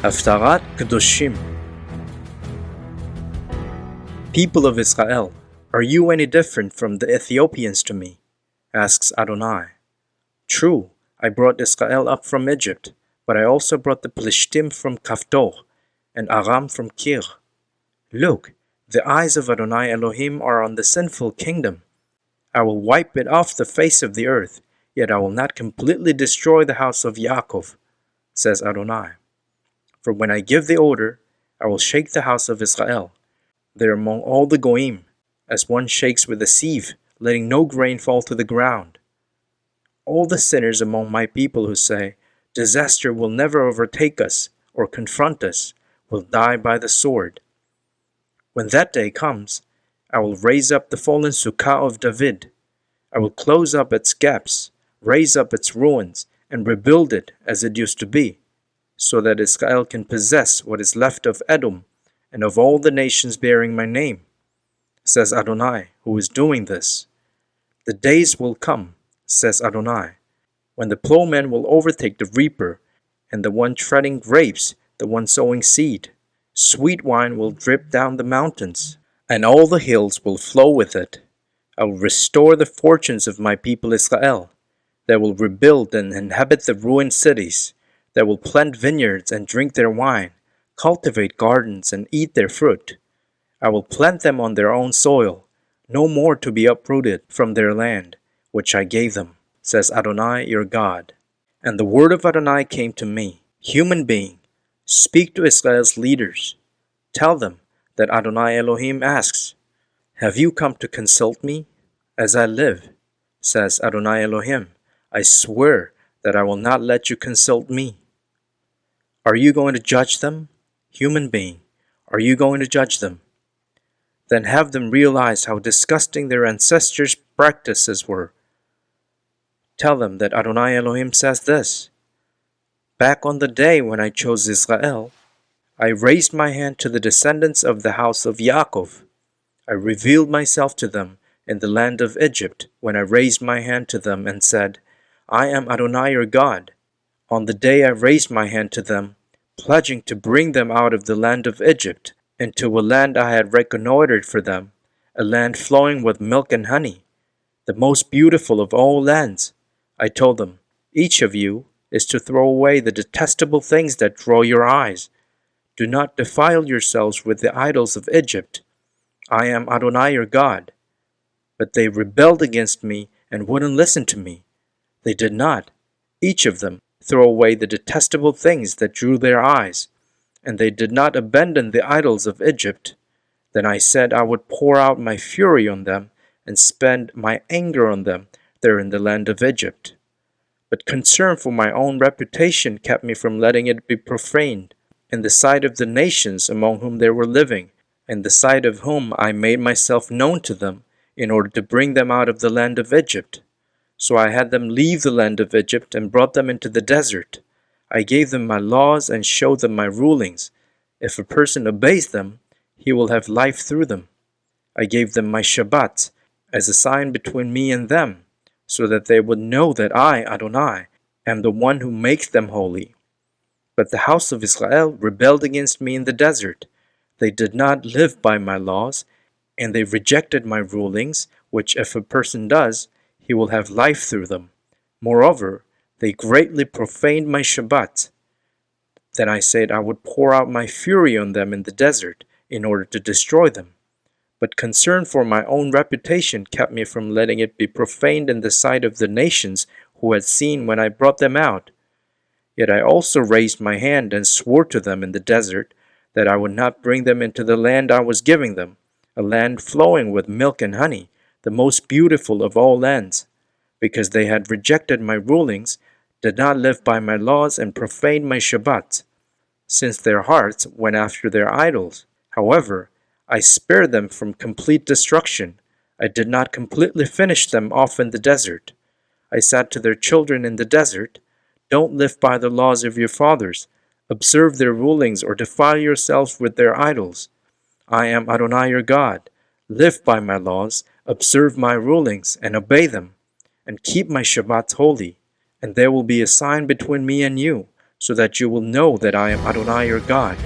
Haftarat Kedoshim. People of Israel, are you any different from the Ethiopians to me? Asks Adonai. True, I brought Israel up from Egypt, but I also brought the Plishtim from Kaftor, and Aram from Kir. Look, the eyes of Adonai Elohim are on the sinful kingdom. I will wipe it off the face of the earth, yet I will not completely destroy the house of Yaakov, says Adonai. For when I give the order, I will shake the house of Israel. There among all the goyim, as one shakes with a sieve, letting no grain fall to the ground. All the sinners among my people who say, disaster will never overtake us or confront us, will die by the sword. When that day comes, I will raise up the fallen Sukkah of David. I will close up its gaps, raise up its ruins, and rebuild it as it used to be, so that Israel can possess what is left of Edom and of all the nations bearing my name, says Adonai, who is doing this. The days will come, says Adonai, when the plowman will overtake the reaper, and the one treading grapes, the one sowing seed. Sweet wine will drip down the mountains, and all the hills will flow with it. I will restore the fortunes of my people Israel. They will rebuild and inhabit the ruined cities. They will plant vineyards and drink their wine, cultivate gardens and eat their fruit. I will plant them on their own soil, no more to be uprooted from their land, which I gave them, says Adonai your God. And the word of Adonai came to me, human being, speak to Israel's leaders. Tell them that Adonai Elohim asks, have you come to consult me? As I live, says Adonai Elohim, I swear that I will not let you consult me. Are you going to judge them? Human being, are you going to judge them? Then have them realize how disgusting their ancestors' practices were. Tell them that Adonai Elohim says this, back on the day when I chose Israel, I raised my hand to the descendants of the house of Yaakov. I revealed myself to them in the land of Egypt when I raised my hand to them and said, I am Adonai your God. On the day I raised my hand to them, pledging to bring them out of the land of Egypt into a land I had reconnoitered for them, a land flowing with milk and honey, the most beautiful of all lands. I told them, each of you is to throw away the detestable things that draw your eyes. Do not defile yourselves with the idols of Egypt. I am Adonai your God. But they rebelled against me and wouldn't listen to me. They did not, each of them, throw away the detestable things that drew their eyes, and they did not abandon the idols of Egypt. Then I said I would pour out my fury on them and spend my anger on them there in the land of Egypt. But concern for my own reputation kept me from letting it be profaned in the sight of the nations among whom they were living, in the sight of whom I made myself known to them, in order to bring them out of the land of Egypt. So I had them leave the land of Egypt and brought them into the desert. I gave them my laws and showed them my rulings. If a person obeys them, he will have life through them. I gave them my Shabbat as a sign between me and them, so that they would know that I, Adonai, am the one who makes them holy. But the house of Israel rebelled against me in the desert. They did not live by my laws, and they rejected my rulings, which if a person does, he will have life through them. Moreover, they greatly profaned my Shabbat. Then I said I would pour out my fury on them in the desert in order to destroy them. But concern for my own reputation kept me from letting it be profaned in the sight of the nations who had seen when I brought them out. Yet I also raised my hand and swore to them in the desert that I would not bring them into the land I was giving them, a land flowing with milk and honey, the most beautiful of all lands, because they had rejected my rulings, did not live by my laws, and profaned my Shabbat, since their hearts went after their idols. However, I spared them from complete destruction. I did not completely finish them off in the desert. I said to their children in the desert, don't live by the laws of your fathers, observe their rulings, or defile yourselves with their idols. I am Adonai your God. Live by my laws, observe my rulings, and obey them, and keep my Shabbats holy, and there will be a sign between me and you, so that you will know that I am Adonai your God,